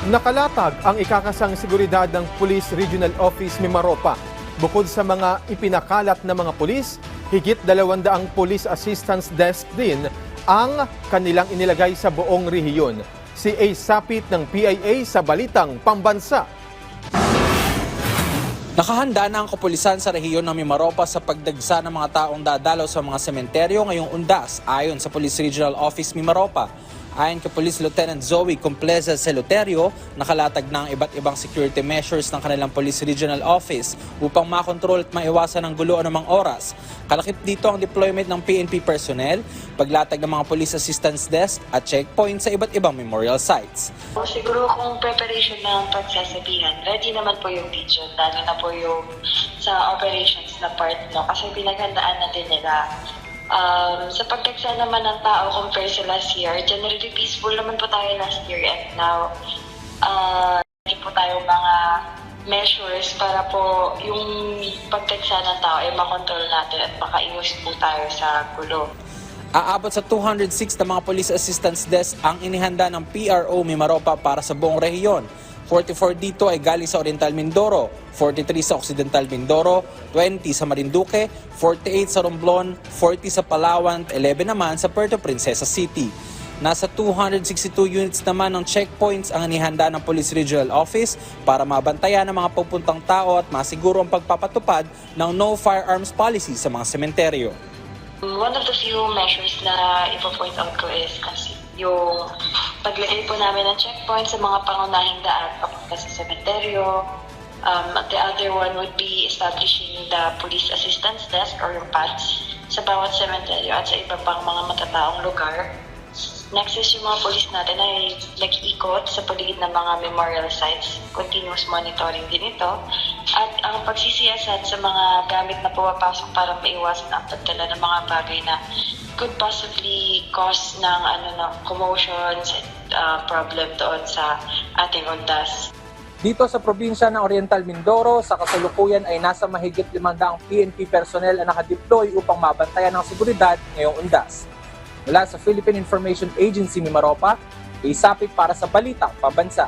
Nakalatag ang ikakasang seguridad ng Police Regional Office Mimaropa. Bukod sa mga ipinakalat na mga pulis, higit 200 police assistance desk din ang kanilang inilagay sa buong rehiyon. Si A. Sapit ng PIA sa Balitang Pambansa. Nakahanda na ang kapulisan sa rehiyon ng Mimaropa sa pagdagsa ng mga taong dadalaw sa mga sementeryo ngayong Undas, ayon sa Police Regional Office Mimaropa. Ayon kay Police Lieutenant Zoe Compleza Celoterio, nakalatag na ang iba't ibang security measures ng kanilang Police Regional Office upang makontrol at maiwasan ang gulo anumang oras. Kalakip dito ang deployment ng PNP personnel, paglatag ng mga police assistance desk at checkpoint sa iba't ibang memorial sites. Siguro kung preparation ng pagsasabihan, ready naman po yung video, lalo na po yung sa operations na part, no? Kasi pinaghandaan na din nila. Sa pagdagsa naman ng tao compare sa last year, generally peaceful naman po tayo last year and now hindi po tayo mga measures para po yung pagdagsa ng tao ay makontrol natin at makaiwas po tayo sa gulo. Aabot sa 206 na mga police assistance desk ang inihanda ng PRO Mimaropa para sa buong rehiyon. 44 dito ay galing sa Oriental Mindoro, 43 sa Occidental Mindoro, 20 sa Marinduque, 48 sa Romblon, 40 sa Palawan, 11 naman sa Puerto Princesa City. Nasa 262 units naman ng checkpoints ang inihanda ng Police Regional Office para mabantayan ang mga pupuntang tao at masiguro ang pagpapatupad ng no firearms policy sa mga sementeryo. One of the few measures na ipo-point out ko is kasi yung paglagay po namin ng checkpoint sa mga pangunahing daan papunta sa sementeryo. The other one would be establishing the police assistance desk or yung PADS sa bawat sementeryo at sa iba pang mga matataong lugar. Next is yung mga police natin ay nag-iikot sa paligid ng mga memorial sites. Continuous monitoring din ito. At ang pagsisiyasat sa mga gamit na pumapasok para maiwasan ang pagdala ng mga bagay na could possibly cause ng commotions and problem doon sa ating Undas. Dito sa probinsya ng Oriental Mindoro, sa kasalukuyan ay nasa mahigit 500 PNP personnel ang nakadeploy upang mabantayan ang seguridad ngayong Undas. Mula sa Philippine Information Agency Mimaropa, isapit para sa Balitang Pambansa.